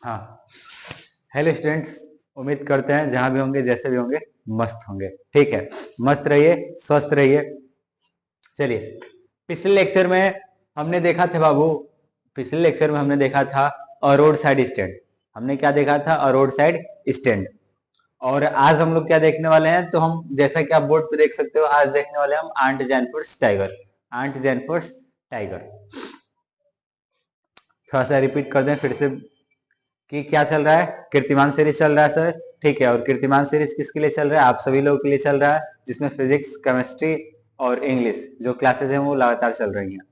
हाँ, hello students, उम्मीद करते हैं जहां भी होंगे जैसे भी होंगे मस्त होंगे। ठीक है, मस्त रहिए, स्वस्थ रहिए। चलिए, पिछले लेक्चर में हमने देखा था बाबू, पिछले लेक्चर में हमने देखा था अ रोड साइड स्टैंड। हमने क्या देखा था? अ रोड साइड स्टैंड। और आज हम लोग क्या देखने वाले हैं? तो हम जैसा कि आप बोर्ड पे देख सकते हो, आज देखने वाले हैं हम aunt Jennifer's tiger. Aunt Jennifer's tiger. थोड़ा सा रिपीट कर दें फिर से कि क्या चल रहा है। कीर्तिमान सीरीज चल रहा है सर। ठीक है, और कीर्तिमान सीरीज किसके लिए चल रहा है? आप सभी लोगों के लिए चल रहा है, जिसमें फिजिक्स, केमिस्ट्री और इंग्लिश जो क्लासेस हैं वो लगातार चल रही हैं।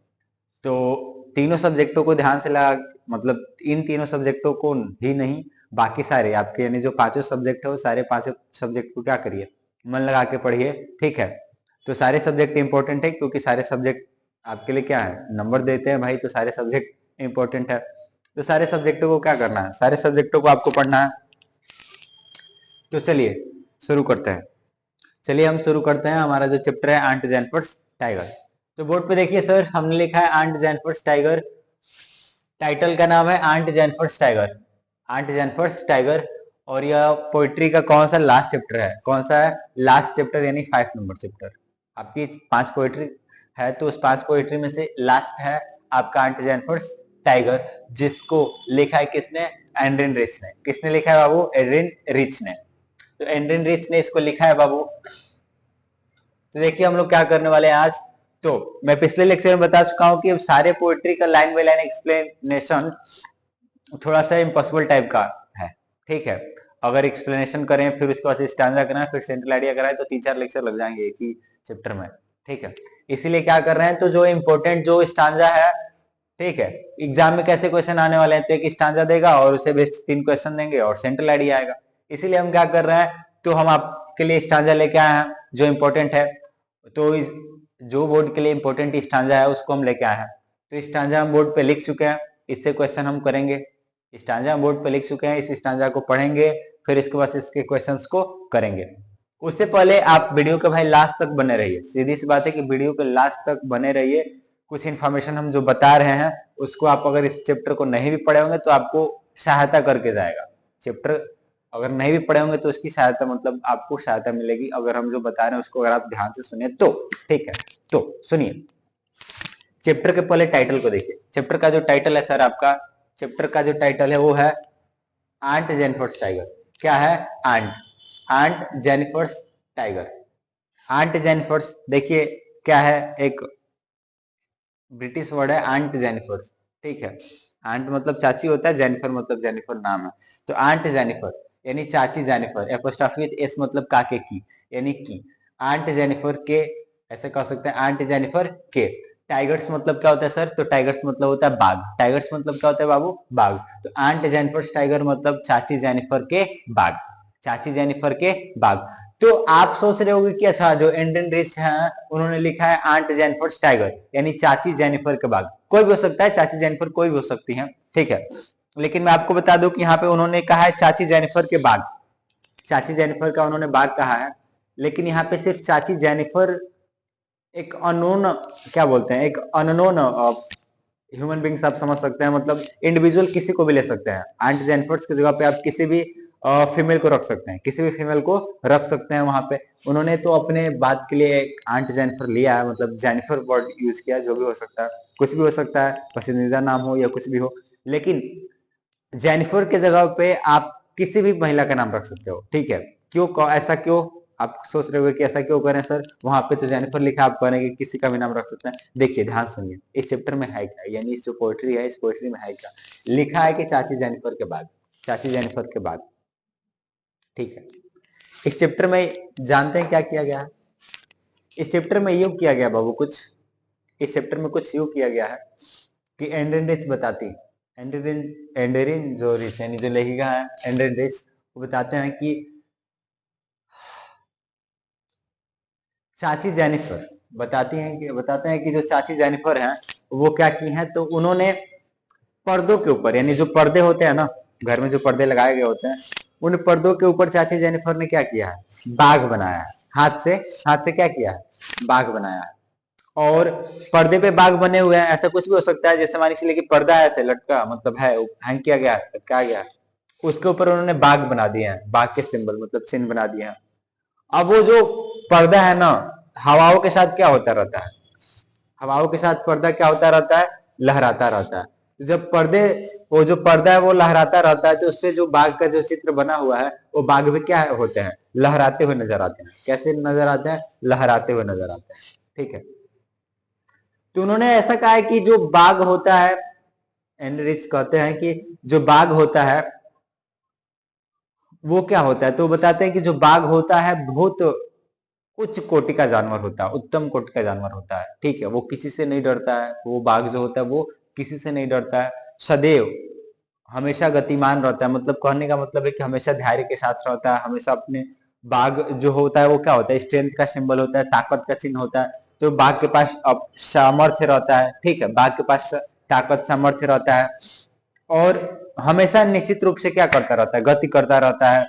तो तीनों सब्जेक्टों को ध्यान से लगा, मतलब इन तीनों सब्जेक्टों को ही नहीं, बाकी सारे आपके यानी जो पांचों सब्जेक्ट है वो सारे पांचों सब्जेक्ट को क्या करिए, मन लगा के पढ़िए। ठीक है, तो सारे सब्जेक्ट इंपॉर्टेंट है, क्योंकि सारे सब्जेक्ट आपके लिए क्या है, नंबर देते हैं भाई, तो सारे सब्जेक्ट इंपॉर्टेंट है। तो सारे सब्जेक्टों को क्या करना है, सारे सब्जेक्टों को आपको पढ़ना है। तो चलिए शुरू करते हैं। चलिए हम शुरू करते हैं हमारा जो चैप्टर है आंट जैनफोर्ड्स टाइगर। तो बोर्ड पे देखिए सर, हमने लिखा है आंट जैनफोर्ड्स टाइगर। टाइटल का नाम है aunt Jennifer's tiger. Aunt Jennifer's tiger. और यह पोइट्री का कौन सा लास्ट चैप्टर है? कौन सा है? लास्ट चैप्टर, यानी 5 नंबर चैप्टर। आपकी 5 पोइट्री है, तो उस 5 पोइट्री में से लास्ट है आपका आंट जैनफोर्ड्स टाइगर, जिसको लिखा है किसने? एंड्रिन रिच ने। किसने लिखा है बाबू? एंड्रिन रिच ने। तो एंड्रिन रिच ने इसको लिखा है बाबू। तो देखिए हम लोग क्या करने वाले हैं आज। तो मैं पिछले लेक्चर में बता चुका हूं कि सारे पोएट्री का लाइन बाय लाइन एक्सप्लेनेशन थोड़ा सा इम्पॉसिबल टाइप का है। ठीक है, अगर एक्सप्लेनेशन करें फिर उसके बाद स्टैंजा कराएं फिर सेंट्रल आइडिया कराएं तो 3-4 लेक्चर लग जाएंगे एक ही चैप्टर में। ठीक है, इसीलिए क्या कर रहे हैं, तो जो इम्पोर्टेंट जो स्टांजा है, ठीक है, एग्जाम में कैसे क्वेश्चन आने वाले हैं, तो एक स्टांजा देगा और उसे बेस्ड 3 क्वेश्चन देंगे और सेंट्रल आइडिया आएगा। इसीलिए हम क्या कर रहे हैं, तो हम आपके लिए स्टांजा लेके आए हैं जो इम्पोर्टेंट है। तो जो बोर्ड के लिए इम्पोर्टेंट स्टांजा है उसको हम लेके आए हैं। तो स्टांजा हम बोर्ड पे लिख चुके हैं, इससे क्वेश्चन हम करेंगे। स्टांजा हम बोर्ड पे लिख चुके हैं, इस स्टांजा को पढ़ेंगे, फिर इसके बाद इसके क्वेश्चंस को करेंगे। उससे पहले आप वीडियो के भाई लास्ट तक बने रहिए। सीधी सी बात है कि वीडियो के लास्ट तक बने रहिए। कुछ इन्फॉर्मेशन हम जो बता रहे हैं उसको आप अगर इस चैप्टर को नहीं भी पढ़े होंगे तो आपको सहायता करके जाएगा। चैप्टर अगर नहीं भी पढ़े होंगे तो उसकी सहायता, मतलब आपको सहायता मिलेगी अगर हम जो बता रहे हैं उसको अगर आप ध्यान से सुनिए तो। ठीक है, तो सुनिए, चैप्टर के पहले टाइटल को देखिए। चैप्टर का जो टाइटल है सर आपका, चैप्टर का जो टाइटल है वो है आंट जेनिफर्स टाइगर। क्या है? Aunt. Aunt Jennifer's tiger. Aunt Jennifer's देखिए क्या है, एक ब्रिटिश वर्ड है आंट जेनिफर्स। ठीक है, आंट मतलब चाची होता है, जेनिफर मतलब जेनिफर नाम है। तो आंट जेनिफर यानी चाची जेनिफर, एपोस्ट्रोफी विद एस मतलब काके की, यानी की। आंट जेनिफर के, ऐसे कह सकते हैं आंट जेनिफर के। टाइगर्स मतलब क्या होता है सर? तो टाइगर्स मतलब होता है बाघ। टाइगर्स मतलब क्या होता है बाबू? बाघ। तो आंट जेनिफर टाइगर मतलब चाची जेनिफर के बाघ। चाची जेनिफर के बाघ। तो आप सोच रहे होंगे कि अच्छा, जो एंडन रिच हैं उन्होंने लिखा है आंट जेनिफर टाइगर यानी चाची जेनिफर के बाघ। कोई भी हो सकता है, चाची जेनिफर कोई भी हो सकती है। ठीक है, लेकिन मैं आपको बता दूं कि यहाँ पे उन्होंने कहा है चाची जेनिफर के बाघ। चाची जेनिफर का उन्होंने बाघ कहा है, लेकिन यहाँ पे सिर्फ चाची जेनिफर एक अननोन, क्या बोलते हैं, एक अननोन ह्यूमन बींग्स आप समझ सकते हैं, मतलब इंडिविजुअल किसी को भी ले सकते हैं। आंट जेनिफर्स की जगह पे आप किसी भी फीमेल को रख सकते हैं, किसी भी फीमेल को रख सकते हैं वहां पे। उन्होंने तो अपने बात के लिए एक आंट जेनिफर लिया है, मतलब जेनिफर वर्ड यूज किया, जो भी हो सकता है, कुछ भी हो सकता है, पसंदीदा नाम हो या कुछ भी हो, लेकिन जेनिफर के जगह पे आप किसी भी महिला का नाम रख सकते हो। ठीक है, क्यों, ऐसा क्यों? आप सोच रहे हो कि ऐसा क्यों करें सर, वहां पे तो जेनिफर लिखा, आप करेंगे किसी का भी नाम रख सकते हैं। देखिए ध्यान सुनिए, इस चैप्टर में है क्या, यानी इस जो पोएट्री है, इस पोएट्री में है क्या। लिखा है कि चाची जेनिफर के बाद, चाची जेनिफर के बाद। ठीक है, इस चैप्टर में जानते हैं क्या किया गया है? इस चैप्टर में यूं किया गया बाबू, कुछ इस चैप्टर में कुछ यूं किया गया है कि एंड्रिन रिच बताती, एंड्रिन एंड्रिन जो रिच यानी जो लेखिका है एंड्रिन रिच, वो बताते हैं कि चाची जेनिफर बताते हैं कि जो चाची जेनिफर हैं वो क्या की हैं, तो उन्होंने पर्दों के ऊपर, यानी जो पर्दे होते हैं ना, घर में जो पर्दे लगाए गए होते हैं, उन पर्दों के ऊपर चाची जेनिफर ने क्या किया है? बाघ बनाया है। हाथ से क्या किया है? बाघ बनाया है। और पर्दे पे बाघ बने हुए हैं, ऐसा कुछ भी हो सकता है, जैसे मान लीजिए कि पर्दा है ऐसे लटका, मतलब है हैंग किया गया है, लटकाया गया है, उसके ऊपर उन्होंने बाघ बना दिए हैं, बाघ के सिंबल मतलब चिन्ह बना दिए हैं। अब वो जो पर्दा है ना, हवाओं के साथ क्या होता रहता है, हवाओं के साथ पर्दा क्या होता रहता है, लहराता रहता है। तो जब पर्दे, वो जो पर्दा है वो लहराता रहता है, तो उसपे जो बाघ का जो चित्र बना हुआ है, वो बाघ भी क्या होते हैं, लहराते हुए नजर आते हैं। कैसे नजर आते हैं, लहराते हुए नजर आते हैं। ठीक है, तो उन्होंने ऐसा कहा है कि जो बाघ होता है, एनरिच कहते हैं कि जो बाघ होता है वो क्या होता है, तो बताते हैं कि जो बाघ होता है बहुत उच्च कोटि का जानवर होता है, उत्तम कोटि का जानवर होता है। ठीक है, वो किसी से नहीं डरता है, वो बाघ जो होता है वो किसी से नहीं डरता है, सदैव हमेशा गतिमान रहता है। मतलब कहने का मतलब है कि हमेशा धैर्य के साथ रहता है, हमेशा अपने, बाघ जो होता है वो क्या होता है, स्ट्रेंथ का सिंबल होता है, ताकत का चिन्ह होता है। तो बाघ के पास अब सामर्थ्य रहता है। ठीक है, बाघ के पास ताकत सामर्थ्य रहता है, और हमेशा निश्चित रूप से क्या करता रहता है, गति करता रहता है।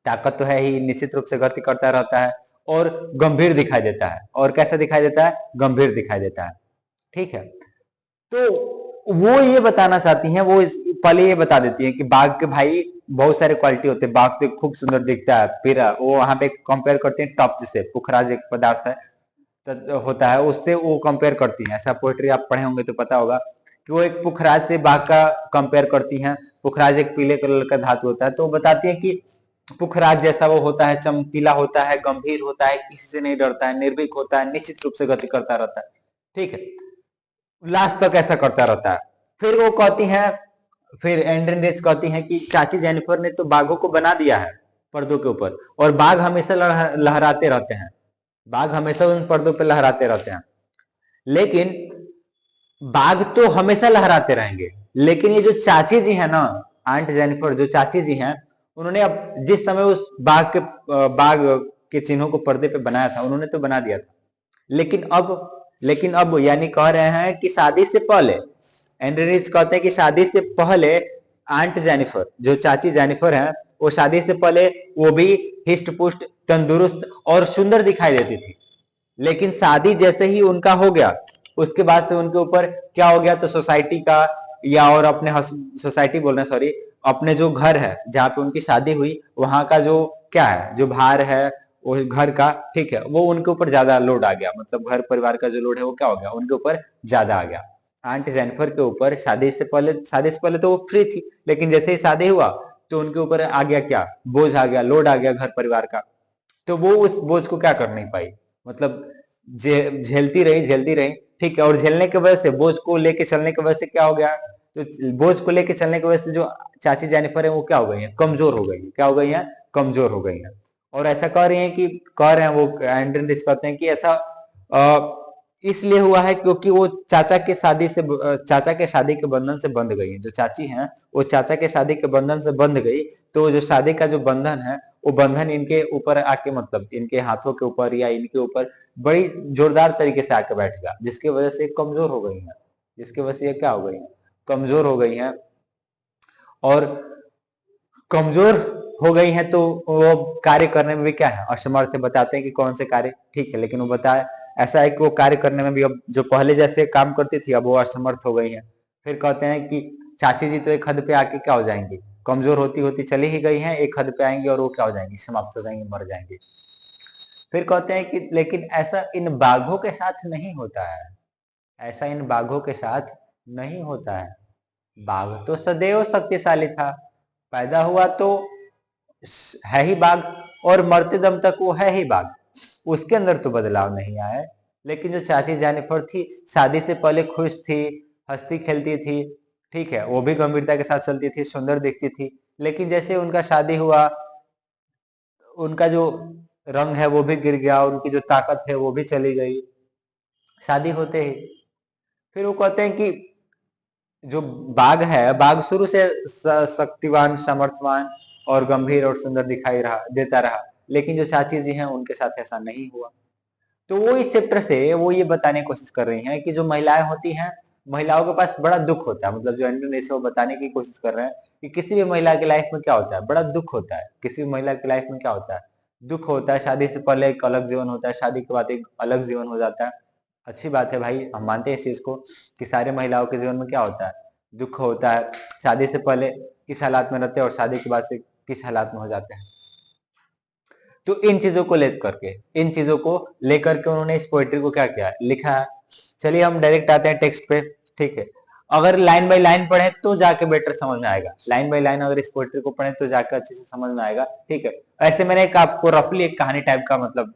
ताकत तो है ही, निश्चित रूप से गति करता रहता है, और गंभीर दिखाई देता है। और कैसा दिखाई देता है, गंभीर दिखाई देता है। ठीक है, तो वो ये बताना चाहती हैं, वो पहले ये बता देती है कि बाघ के भाई बहुत सारे क्वालिटी होते हैं, बाघ तो खूब सुंदर दिखता है, फिर वो वहां पे कंपेयर करते हैं टॉप से, पुखराज एक पदार्थ है होता है, उससे वो कंपेयर करती हैं। ऐसा पोएट्री आप पढ़े होंगे तो पता होगा कि वो एक पुखराज से बाघ का कंपेयर करती हैं। पुखराज एक पीले कलर का धातु होता है, तो वो बताती है कि पुखराज जैसा वो होता है, चमकीला होता है, गंभीर होता है, किसी से नहीं डरता है, निर्भीक होता है, निश्चित रूप से गति करता रहता है। ठीक है, लास्ट तक ऐसा करता रहता है। फिर वो कहती हैं, फिर एंड्रिन रेस कहती हैं कि चाची जेनिफर ने तो बाघों को बना दिया है पर्दों के ऊपर, और बाघ हमेशा लहराते रहते हैं, बाघ हमेशा उन पर्दों पे लहराते रहते हैं। लेकिन बाघ तो हमेशा लहराते रहेंगे, लेकिन ये जो चाची जी है ना, आंट जेनिफर जो चाची जी हैं, उन्होंने अब जिस समय उस बाघ के चिन्हों को पर्दे पे बनाया था, उन्होंने तो बना दिया था, लेकिन अब यानी कह रहे हैं कि शादी से पहले, एंड्रेनिस कहते हैं कि शादी से पहले आंट जेनिफर, जो चाची जेनिफर है, वो शादी से पहले वो भी हिस्ट पुष्ट, तंदुरुस्त और सुंदर दिखाई देती थी। लेकिन शादी जैसे ही उनका हो गया, उसके बाद से उनके ऊपर क्या हो गया, तो सोसाइटी का, या और अपने सोसाइटी बोल रहे हैं, सॉरी, अपने जो घर है जहाँ पे उनकी शादी हुई, वहां का जो क्या है, जो भार है वो घर का, ठीक है, वो उनके ऊपर ज्यादा लोड आ गया। मतलब घर परिवार का जो लोड है वो क्या हो गया, उनके ऊपर ज्यादा आ गया। आंट जेनिफर के ऊपर शादी से पहले तो वो फ्री थी, लेकिन जैसे ही शादी हुआ तो उनके ऊपर आ गया क्या, बोझ आ गया, लोड आ गया घर परिवार का। तो वो उस बोझ को क्या कर नहीं पाई, मतलब झेलती रही। ठीक है, और झेलने की वजह से, बोझ को लेके चलने की वजह से क्या हो गया, तो बोझ को लेके चलने की वजह से जो चाची जेनिफर है वो क्या हो गई है, कमजोर हो गई है। क्या हो गई है, कमजोर हो गई है। और ऐसा कह रहे हैं वो एंड्रिन रिच कहते हैं कि ऐसा इसलिए हुआ है क्योंकि वो चाचा के शादी के बंधन से बंध गई है। जो चाची हैं वो चाचा के शादी के बंधन से बंध गई, तो जो शादी का जो बंधन है, वो बंधन इनके ऊपर आके, मतलब इनके हाथों के ऊपर या इनके ऊपर बड़ी जोरदार तरीके से आके बैठ गया, जिसकी वजह से कमजोर हो गई है, जिसकी वजह से ये क्या हो गई है, कमजोर हो गई है। और कमजोर हो गई है तो वो कार्य करने में भी क्या है, असमर्थ है। बताते हैं कि कौन से कार्य, ठीक है, लेकिन वो बताए ऐसा है कि वो कार्य करने में भी अब जो पहले जैसे काम करती थी, अब वो असमर्थ हो गई है। फिर कहते हैं कि चाची जी तो एक हद पे आके क्या हो जाएंगी, कमजोर होती होती चली ही गई हैं, एक हद पे आएंगी और वो क्या हो जाएंगी, समाप्त हो जाएंगी, मर जाएंगी। फिर कहते हैं कि लेकिन ऐसा इन बाघों के साथ नहीं होता है, ऐसा इन बाघों के साथ नहीं होता है। बाघ तो सदैव शक्तिशाली था, पैदा हुआ तो है ही बाघ, और मरते दम तक वो है ही बाघ, उसके अंदर तो बदलाव नहीं आया है। लेकिन जो चाची जेनिफर थी, शादी से पहले खुश थी, हंसती खेलती थी, ठीक है, वो भी गंभीरता के साथ चलती थी, सुंदर दिखती थी। लेकिन जैसे उनका शादी हुआ, उनका जो रंग है वो भी गिर गया, उनकी जो ताकत है वो भी चली गई शादी होते ही। फिर वो कहते हैं कि जो बाघ है, बाघ शुरू से शक्तिवान, समर्थवान और गंभीर और सुंदर दिखाई देता रहा, लेकिन जो चाची जी हैं उनके साथ ऐसा नहीं हुआ। तो वो इस चैप्टर से वो ये बताने की कोशिश कर रही हैं कि जो महिलाएं होती हैं, महिलाओं के पास बड़ा दुख होता है। मतलब जो एंड्रयू से वो बताने की कोशिश कर रहे हैं कि किसी भी महिला की लाइफ में क्या होता है, बड़ा दुख होता है। किसी भी महिला की लाइफ में क्या होता है, दुख होता है। शादी से पहले एक अलग जीवन होता है, शादी के बाद एक अलग जीवन हो जाता है। अच्छी बात है भाई, हम मानते हैं इस चीज को कि सारी महिलाओं के जीवन में क्या होता है, दुख होता है। शादी से पहले किस हालात में रहते हैं और शादी के बाद से किस हालात में हो जाते हैं। तो इन चीजों को लेकर के उन्होंने इस पोएट्री को क्या किया, लिखा है। चलिए हम डायरेक्ट आते हैं टेक्स्ट पे, ठीक है। अगर लाइन बाय लाइन पढ़े तो जाके बेटर समझ में आएगा, लाइन बाय लाइन अगर इस पोएट्री को पढ़े तो जाके अच्छे से समझ में आएगा, ठीक है। ऐसे मैंने एक आपको रफली एक कहानी टाइप का मतलब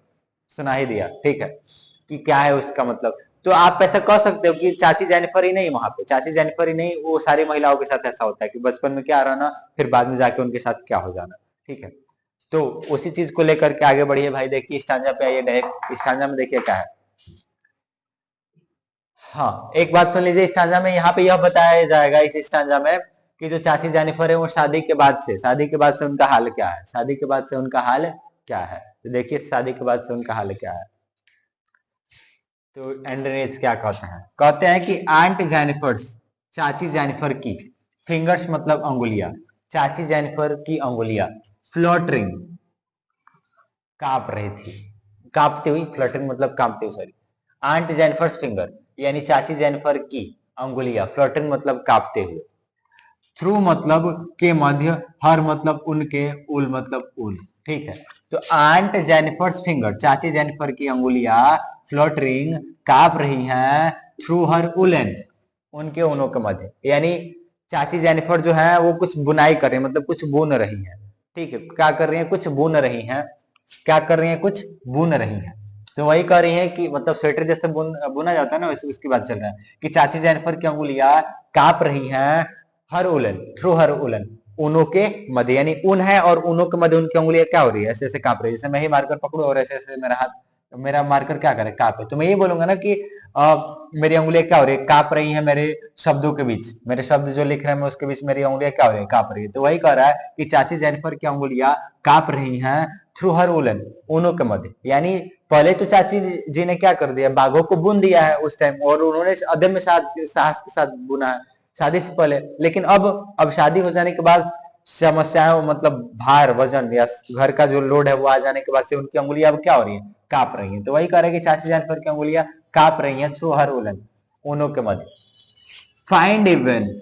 सुना ही दिया, ठीक है, कि क्या है उसका मतलब। तो आप ऐसा कह सकते हो कि चाची जेनिफर ही नहीं, वहां पे चाची जेनिफर ही नहीं, वो सारी महिलाओं के साथ ऐसा होता है कि बचपन में क्या रहना, फिर बाद में जाके उनके साथ क्या हो जाना, ठीक है। तो उसी चीज को लेकर के आगे बढ़िए भाई। देखिए स्टांजा पे आइए, डायरेक्ट स्टांजा में देखिए क्या है। हाँ, एक बात सुन लीजिए, स्टांजा में यहाँ पे यह बताया जाएगा इस स्टांजा में कि जो चाची जेनिफर है वो शादी के बाद से उनका हाल क्या है, शादी के बाद से उनका हाल क्या है। तो देखिए शादी के बाद से उनका हाल क्या है। तो एंड्रेस क्या कहते हैं कि आंट जेनिफर्स, चाची जेनिफर की, फिंगर्स मतलब अंगुलियां, चाची जेनिफर की अंगुलियां फ्लटरिंग, कांप रही थी, कांपती हुई, फ्लटरिंग मतलब कांपती हुई, सॉरी। आंट जेनिफर्स फिंगर यानी चाची जेनिफर की अंगुलियां, फ्लटरिंग मतलब कांपते हुए, थ्रू मतलब के मध्य, हर मतलब उनके, उल मतलब उल, ठीक है। तो आंट जेनिफर्स फिंगर, चाची जेनिफर की अंगुलियां फ्लटरिंग कांप रही हैं, थ्रू हर उलन, उनके ऊनों के मध्य, यानी चाची जेनिफर जो है वो कुछ बुनाई कर रही है, मतलब कुछ बुन रही है, ठीक है। क्या कर रही है, कुछ बुन रही है, क्या कर रही है, कुछ बुन रही है। तो वही कह रही है कि मतलब स्वेटर जैसे बुना जाता है ना, वैसे उसकी बात चल रहा है कि चाची जेनिफर की अंगुलियां कांप रही हैं, हर उलन, थ्रू हर उलन, ऊनों के मध्य, यानी ऊन है और ऊनों के मध्य उनकी अंगुलियां क्या हो रही है, ऐसे ऐसे कांप रही है। जैसे मैं ही मार्कर पकड़ू और ऐसे ऐसे मेरा हाथ, मेरा मार्कर क्या करे, कांपे, तो मैं ये बोलूंगा ना कि मेरी अंगुलियां क्या हो रही है, कांप रही है, मेरे शब्दों के बीच, मेरे शब्द जो लिख रहे हैं उसके बीच मेरी अंगुलियां क्या हो रही है, कांप रही है। तो वही कह रहा है कि चाची जेनिफर की अंगुलियां कांप रही हैं, थ्रू हर उलन, ऊनों के मध्य, यानी पहले तो चाची जी ने क्या कर दिया, बाघों को बुन दिया है उस टाइम, और उन्होंने अदम्य साहस के साथ बुना है शादी से पहले। लेकिन अब शादी हो जाने के बाद समस्याओं मतलब भार वजन या घर का जो लोड है वो आ जाने के बाद से उनकी अंगुलियां अब क्या हो रही है, कांप रही हैं। तो वही कह रहे हैं कि चाची जानवर की अंगुलियां कांप रही हैं, थ्रू हर उलन, ऊनों के मध्य। फाइंड इवन,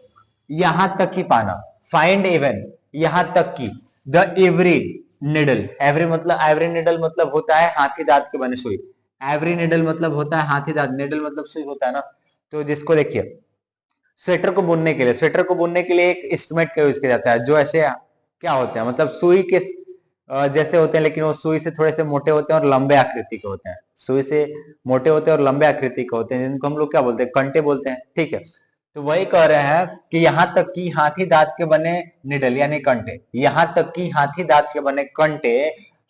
यहां तक की पाना, फाइंड इवन यहां तक की, द एवरी निडल, एवरी मतलब, एवरी निडल मतलब होता है हाथी दांत के बने सुई, एवरी निडल मतलब होता है हाथी दांत, निडल मतलब सुई होता है ना। तो जिसको देखिए स्वेटर को बुनने के लिए, स्वेटर को बुनने के लिए एक इंस्ट्रूमेंट का यूज किया जाता है, जो ऐसे क्या होते हैं, मतलब सुई के जैसे होते हैं, लेकिन वो सुई से थोड़े से मोटे होते हैं और लंबे आकृति के होते हैं, सुई से मोटे होते हैं और लंबे आकृति के होते हैं, जिनको हम लोग क्या बोलते हैं, कंटे बोलते हैं, ठीक है। तो वही कह रहे हैं कि यहां तक कि हाथी दांत के बने निडल यानी कंटे, यहां तक कि हाथी दांत के बने कंटे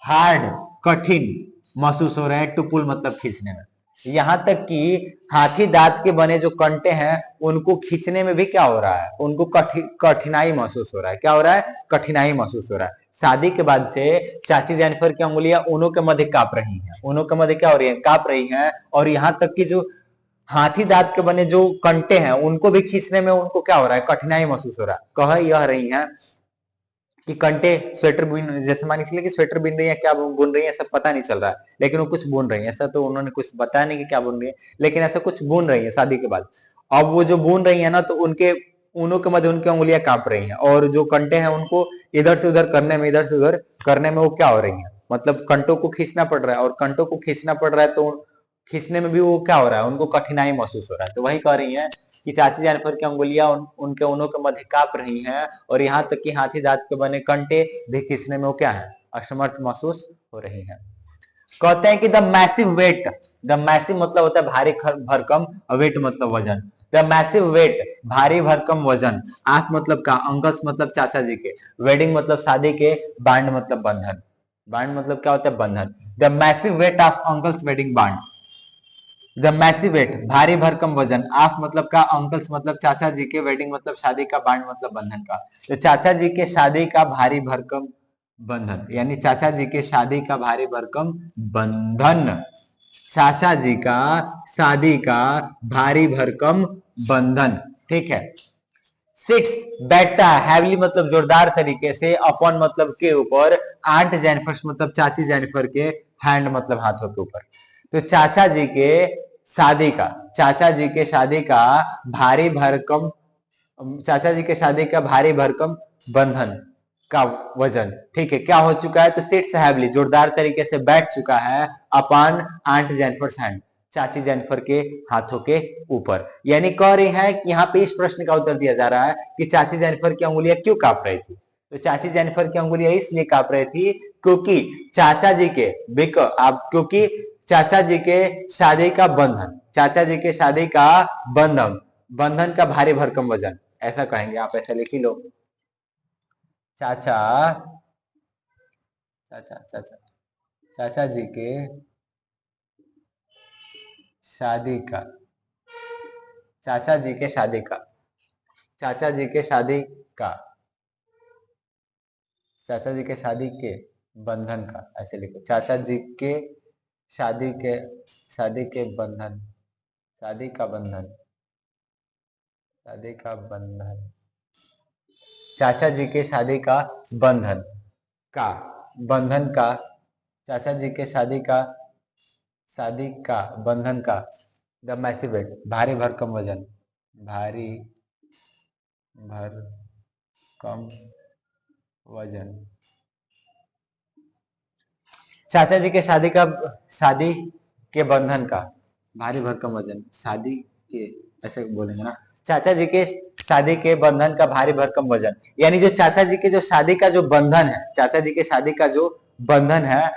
हार्ड, कठिन महसूस हो रहे हैं, टुपुल मतलब खींचने में, यहां तक कि हाथी दांत के बने जो कंटे हैं उनको खींचने में भी क्या हो रहा है, उनको कठिनाई महसूस हो रहा है, क्या हो रहा है, कठिनाई महसूस हो रहा है। शादी के बाद से चाची जेनिफर की अंगुलियां ऊनों के मध्य कांप रही हैं, ऊनों के मध्य क्या हो रही है, कांप रही हैं, और यहां तक कि जो हाथी दांत के बने जो कंटे हैं उनको भी खींचने में उनको क्या हो रहा है, कठिनाई महसूस हो रहा है। कह यह रही है कि कंटे स्वेटर बुन, जैसे मान लीजिए कि स्वेटर बुन रही है, क्या बुन रही है सब पता नहीं चल रहा है, लेकिन वो कुछ बुन रही है, ऐसा तो उन्होंने कुछ बताया नहीं कि क्या बुन रही है, लेकिन ऐसा कुछ बुन रही है शादी के बाद। अब वो जो बुन रही है ना, तो उनके ऊनों के मध्य उनकी उंगलियां कांप रही हैं, और जो कंटे हैं उनको इधर से उधर करने में, इधर से उधर करने में वो क्या हो रही है, मतलब कंटों को खींचना पड़ रहा है, और कंटों को खींचना पड़ रहा है तो खींचने में भी वो क्या हो रहा है, उनको कठिनाई महसूस हो रहा है। तो वही कह रही है कि चाची जेनिफर की अंगुलियां उनके ऊनों के मध्य कांप रही हैं, और यहाँ तक कि हाथी दांत के बने कंटे भी खींचने में वो क्या है, असमर्थ महसूस हो रही हैं। कहते हैं कि the massive weight, the massive मतलब होता है भारी भरकम, वेट मतलब वजन, द मैसिव वेट भारी भरकम वजन, आंख मतलब का, अंकल्स मतलब चाचा जी के, वेडिंग मतलब शादी के, बांड मतलब बंधन, बांड मतलब क्या होता है, बंधन, the massive weight of uncle's wedding band, the massive weight भारी भरकम वजन, आफ मतलब का, अंकल्स मतलब चाचा जी के, वेडिंग मतलब शादी का, बांड मतलब बंधन का। तो चाचा जी के शादी का भारी भरकम बंधन, यानी चाचा जी के शादी का भारी भरकम बंधन, चाचा जी का शादी का भारी भरकम बंधन, ठीक है। सिक्स बैठता है, हैवली मतलब जोरदार तरीके से, अपॉन मतलब के ऊपर, आंट जेनिफर मतलब चाची जेनिफर के, हैंड मतलब हाथों के ऊपर। तो चाचा जी के शादी का, चाचा जी के शादी का भारी भरकम चाचा जी के शादी का भारी भरकम बंधन का वजन, ठीक है, क्या हो चुका है, तो सिट्स हैवली, जोरदार तरीके से बैठ चुका है अपॉन आंट जेनिफर्स हैंड, चाची जेनिफर के हाथों के ऊपर। यानी कह रही है कि यहाँ पे इस प्रश्न का उत्तर दिया जा रहा है कि चाची जेनिफर की अंगुलियां क्यों कांप रही थी। तो चाची जेनिफर की अंगुलियां इसलिए कांप रही थी क्योंकि चाचा जी के क्योंकि चाचा जी के शादी का बंधन, चाचा जी के शादी का बंधन, बंधन का भारी भरकम वजन, ऐसा कहेंगे, आप ऐसा लिख ही लो। चाचा चाचा चाचा चाचा जी के शादी का, चाचा जी के शादी का, चाचा जी के शादी का, चाचा जी के शादी के बंधन का, ऐसे लिखो, चाचा जी के शादी के, शादी के बंधन, शादी का बंधन, शादी का बंधन, चाचा जी के शादी का बंधन का, बंधन का, चाचा जी के शादी का, शादी का बंधन का, द मैसिव वेट, भारी भरकम वजन, भारी भरकम वजन, चाचा जी के शादी का, शादी के बंधन का भारी भरकम वजन, शादी के, ऐसे बोलेंगे ना, चाचा जी के शादी के बंधन का भारी भरकम वजन, यानी जो चाचा जी के जो शादी का जो बंधन है, चाचा जी के शादी का जो बंधन है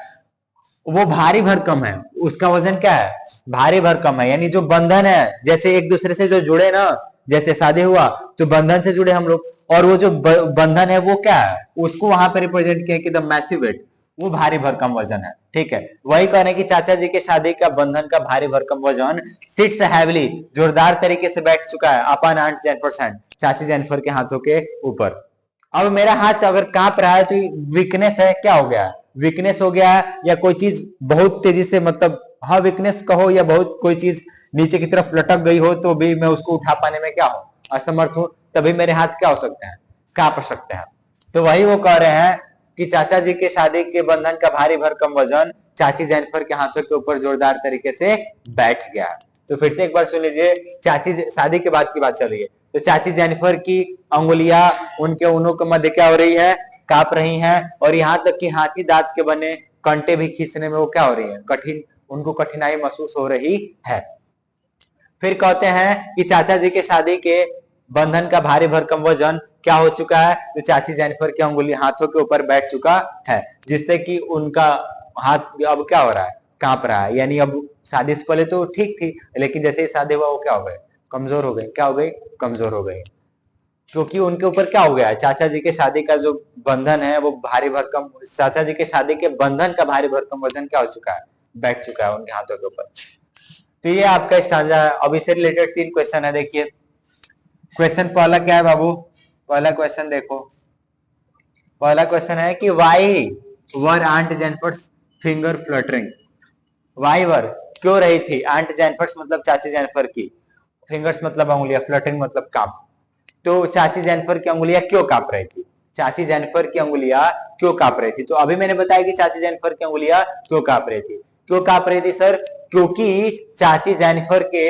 वो भारी भरकम है, उसका वजन क्या है, भारी भरकम है। यानी जो बंधन है, जैसे एक दूसरे से जो जुड़े ना, जैसे शादी हुआ तो बंधन से जुड़े हम लोग, और वो जो बंधन है वो क्या है, उसको वहां पे रिप्रेजेंट किया कि द मैसिव वेट, वो भारी भरकम वजन है, ठीक है। वही कह रहे हैं कि चाचा जी के शादी का बंधन का भारी भरकम वजन सिट्स हैवली, जोरदार तरीके से बैठ चुका है अपॉन आंट जेनिफर्स हैंड, चाची जेनिफर के हाथों के ऊपर। अब मेरा हाथ अगर कांप रहा है तो वीकनेस है, क्या हो गया, वीकनेस हो गया है, या कोई चीज बहुत तेजी से, मतलब हाँ वीकनेस कहो, या बहुत कोई चीज नीचे की तरफ लटक गई हो तो भी मैं उसको उठा पाने में क्या हूं, असमर्थ हूं, तभी मेरे हाथ क्या हो सकते हैं, कांप सकते हैं। तो वही वो कह रहे हैं कि चाचा जी के शादी के बंधन का भारी भरकम वजन चाची जेनिफर के हाथों के ऊपर जोरदार तरीके से बैठ गया। तो फिर से एक बार सुन लीजिए, चाची शादी के बाद की बात चल रही है, तो चाची जेनिफर की अंगुलियां उनके ऊनों के मध्य क्या हो रही है, कांप रही हैं, और यहाँ तक कि हाथी दांत के बने कंटे भी खींचने में वो क्या हो रही है, कठिन, उनको कठिनाई महसूस हो रही है। फिर कहते हैं कि चाचा जी के शादी के बंधन का भारी भरकम वजन क्या हो चुका है, तो चाची जेनिफर की अंगुली हाथों के ऊपर बैठ चुका है, जिससे कि उनका हाथ अब क्या हो रहा है, कांप रहा है। यानी अब शादी से पहले तो ठीक थी, लेकिन जैसे ही शादी हुआ वो क्या हो गए, कमजोर हो गए, क्या हो गई, कमजोर हो गई, क्योंकि उनके ऊपर क्या हो गया है, चाचा जी के शादी का जो बंधन है वो भारी भरकम, चाचा जी के शादी के बंधन का भारी भरकम वजन क्या हो चुका है, बैठ चुका है उनके हाथों के ऊपर। तो ये आपका स्टांजा है। अब इससे रिलेटेड 3 क्वेश्चन है, देखिए क्वेश्चन पहला क्या है बाबू, पहला क्वेश्चन देखो, पहला क्वेश्चन है कि why were aunt Jennifer's finger fluttering, why were क्यों रही थी, आंट जेनिफर्स मतलब चाची जेनिफर की, फिंगर्स मतलब अंगुलियां, फ्लटरिंग मतलब कांप, तो चाची जेनिफर की अंगुलियां क्यों कांप रही थी, चाची जेनिफर की अंगुलियां क्यों कांप रही थी। तो अभी मैंने बताया कि चाची जेनिफर की अंगुलियां क्यों कांप रही थी, क्यों कांप रही थी सर, क्योंकि चाची जेनिफर के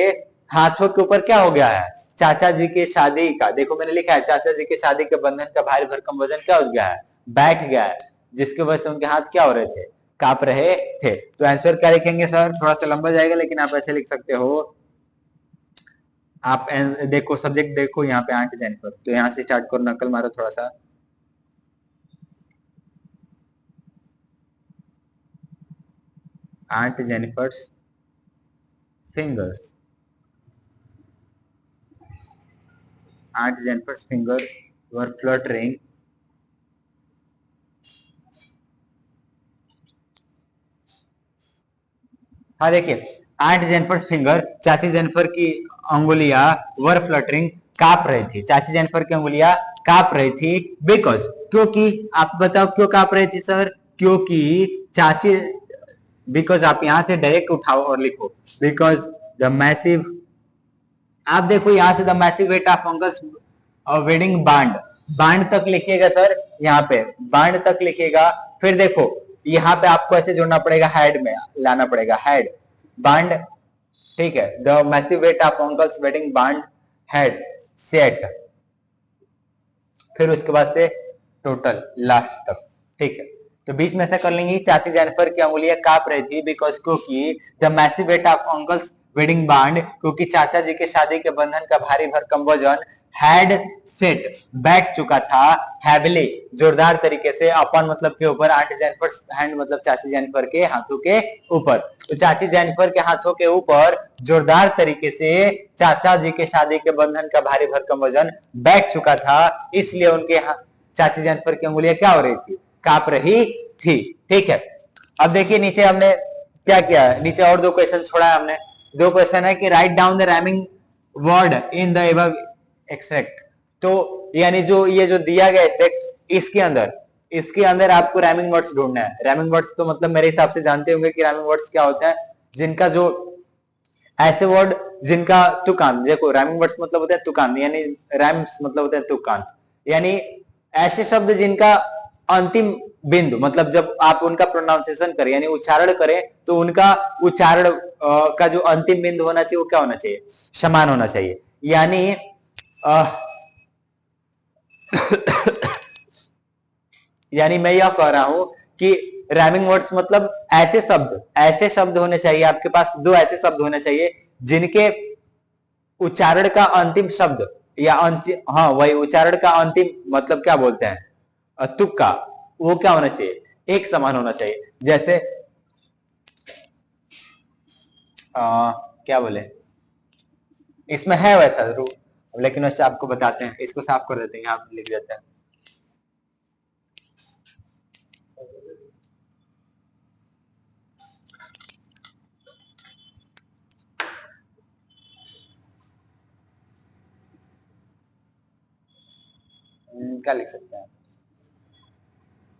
हाथों के ऊपर क्या हो गया है, चाचा जी के शादी का, देखो मैंने लिखा है चाचा जी के शादी के बंधन का भारी भरकम वजन क्या हो गया है, बैठ गया है, जिसके वजह से उनके हाथ क्या हो रहे थे, कांप रहे थे। तो आंसर क्या लिखेंगे सर, थोड़ा सा लंबा जाएगा लेकिन आप ऐसे लिख सकते हो, आप देखो सब्जेक्ट देखो यहाँ पे आंट जेनिफर, तो यहाँ से स्टार्ट करो, नकल मारो थोड़ा सा, aunt Jennifer's fingers, aunt Jennifer's finger were fluttering, हाँ देखिए, आंट जेनिफर्स फिंगर, चाची जेनिफर की अंगुलियां वर फ्लटरिंग, कांप रही थी, चाची जेनिफर की अंगुलियां कांप रही थी, बिकॉज, क्योंकि, आप बताओ क्यों कांप रही थी सर, क्योंकि चाची, बिकॉज आप यहां से डायरेक्ट उठाओ और लिखो, बिकॉज द मैसिव, आप देखो यहां से the massive weight of uncle's wedding bond, बांड तक लिखिएगा सर, यहाँ पे बांड तक लिखिएगा, फिर देखो यहाँ पे आपको ऐसे जोड़ना पड़ेगा, हेड में लाना पड़ेगा, हेड बांड, ठीक है, the massive weight of uncle's wedding bond head set, फिर उसके बाद से टोटल लास्ट तक, ठीक है। तो बीच में ऐसा कर लेंगे, चाची जेनिफर की अंगुलियां कांप रही थी बिकॉज क्योंकि the massive weight of uncle's wedding bond, क्योंकि चाचा जी के शादी के बंधन का भारी भरकम वजन हैड सेट बैठ चुका था, हैविली जोरदार तरीके से, अपन मतलब के ऊपर, आंटी जेनिफर हैंड मतलब चाची जेनिफर के हाथों के ऊपर। तो चाची जेनिफर के हाथों के ऊपर जोरदार तरीके से चाचा जी के शादी के बंधन का भारी भरकम वजन बैठ चुका था, इसलिए उनके चाची जेनिफर की अंगुलियां क्या हो रही थी, कांप रही थी, ठीक है। अब देखिए नीचे हमने क्या किया है, नीचे और दो क्वेश्चन छोड़ा है हमने। दो क्वेश्चन है कि write down the rhyming word in the above extract. तो यानी जो ये जो दिया गया एक्सट्रैक्ट, इसके अंदर आपको राइमिंग वर्ड्स ढूंढना है। राइमिंग वर्ड्स तो मतलब मेरे हिसाब से जानते होंगे कि राइमिंग वर्ड्स क्या होता है, जिनका जो ऐसे वर्ड जिनका तुकांत, देखो राइमिंग वर्ड्स मतलब होता है तुकांत, यानी राइम्स मतलब होता है तुकांत, यानी ऐसे शब्द जिनका अंतिम बिंदु, मतलब जब आप उनका प्रोनाउंसिएशन करें यानी उच्चारण करें तो उनका उच्चारण का जो अंतिम बिंदु होना चाहिए वो क्या होना चाहिए, समान होना चाहिए। यानी यानी मैं यह कह रहा हूं कि राइमिंग वर्ड्स मतलब ऐसे शब्द होने चाहिए, आपके पास दो ऐसे शब्द होने चाहिए जिनके उच्चारण का अंतिम शब्द या अंतिम, हाँ वही उच्चारण का अंतिम मतलब क्या बोलते हैं तुक्का, वो क्या होना चाहिए, एक समान होना चाहिए। जैसे क्या बोले, इसमें है वैसा रूल, लेकिन वैसे आपको बताते हैं, इसको साफ कर देते हैं, यहाँ लिख देते हैं। क्या लिख सकते हैं,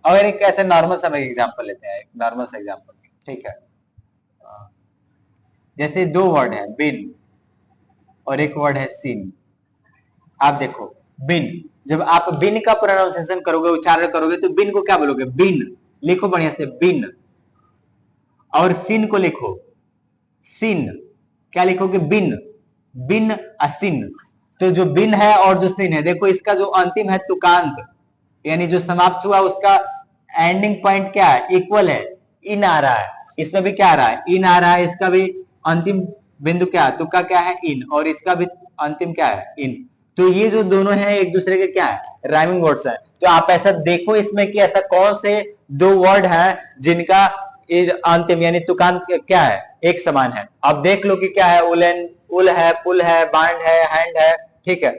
और एक ऐसे नॉर्मल सा एग्जांपल लेते हैं, एक नॉर्मल सा एग्जांपल, ठीक है। जैसे दो वर्ड है बिन और एक वर्ड है सिन। आप देखो बिन, जब आप बिन का प्रोनाउंसिएशन करोगे, उच्चारण करोगे, तो बिन को क्या बोलोगे, बिन लिखो बढ़िया से बिन, और सिन को लिखो सिन, क्या लिखोगे बिन, बिन असिन। तो जो बिन है और जो सिन है, देखो इसका जो अंतिम है तुकांत, यानी जो समाप्त हुआ उसका एंडिंग पॉइंट क्या है, इक्वल है, इन आ रहा है, इसमें भी क्या आ रहा है, इन आ रहा है, इसका भी अंतिम बिंदु क्या है, तुक्का क्या है, इन, और इसका भी अंतिम क्या है, इन। तो ये जो दोनों हैं एक दूसरे के क्या है, राइमिंग वर्ड्स है। तो आप ऐसा देखो इसमें कि ऐसा कौन से दो वर्ड है जिनका अंतिम यानी तुकांत क्या है, एक समान है। अब देख लो कि क्या है, उलन, उल है, पुल है, बांड है, हैंड है, ठीक है।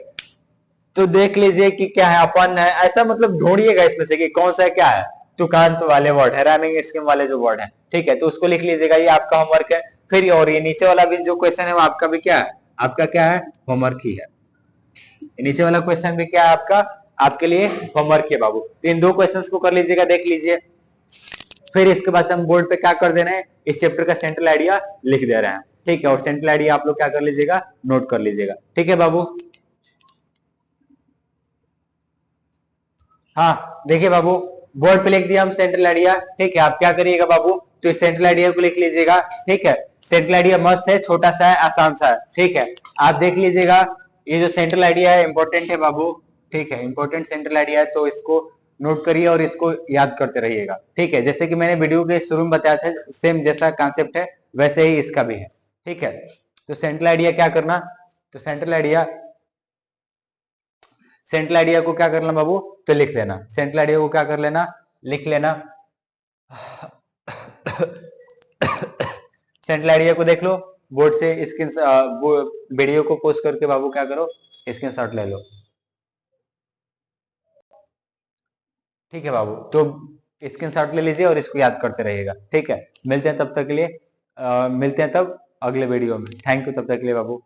तो देख लीजिए कि क्या है, अपन है, ऐसा मतलब ढूंढिएगा इसमें से कि कौन सा क्या है तुकांत वाले वर्ड है, राइमिंग स्कीम वाले जो वर्ड है, ठीक है। तो उसको लिख लीजिएगा, ये आपका होमवर्क है। फिर और ये नीचे वाला भी जो क्वेश्चन है वो आपका भी क्या है, आपका क्या है, होमवर्क ही है। नीचे वाला क्वेश्चन भी क्या है आपका, आपके लिए होमवर्क है बाबू। तो इन दो क्वेश्चंस को कर लीजिएगा, देख लीजिए। फिर इसके बाद हम बोर्ड पे क्या कर देना है, इस चैप्टर का सेंट्रल आइडिया लिख दे रहे हैं, ठीक है। और सेंट्रल आइडिया आप लोग क्या कर लीजिएगा, नोट कर लीजिएगा, ठीक है बाबू। हाँ देखिए बाबू, बोर्ड पे लिख दिया हम सेंट्रल आइडिया, ठीक है। आप क्या करिएगा बाबू, तो इस सेंट्रल आइडिया को लिख लीजिएगा, ठीक है। सेंट्रल आइडिया मस्त है, छोटा सा है, आसान सा है, ठीक है। आप देख लीजिएगा, ये जो सेंट्रल आइडिया है इंपॉर्टेंट है बाबू, ठीक है, इंपॉर्टेंट सेंट्रल आइडिया है, तो इसको नोट करिए और इसको याद करते रहिएगा, ठीक है। जैसे कि मैंने वीडियो के शुरू में बताया था, सेम जैसा कॉन्सेप्ट है वैसे ही इसका भी है, ठीक है। तो सेंट्रल आइडिया क्या करना, तो सेंट्रल आइडिया को क्या करना बाबू, तो लिख लेना, सेंट्रल आइडिया को क्या कर लेना, लिख लेना। सेंट्रल आइडिया को देख लो बोर्ड से, स्क्रीन वीडियो को पोस्ट करके बाबू क्या करो, स्क्रीनशॉट ले लो, ठीक है बाबू। तो स्क्रीनशॉट ले लीजिए और इसको याद करते रहिएगा, ठीक है। मिलते हैं तब तक के लिए, मिलते हैं तब अगले वीडियो में। थैंक यू तब तक के लिए बाबू।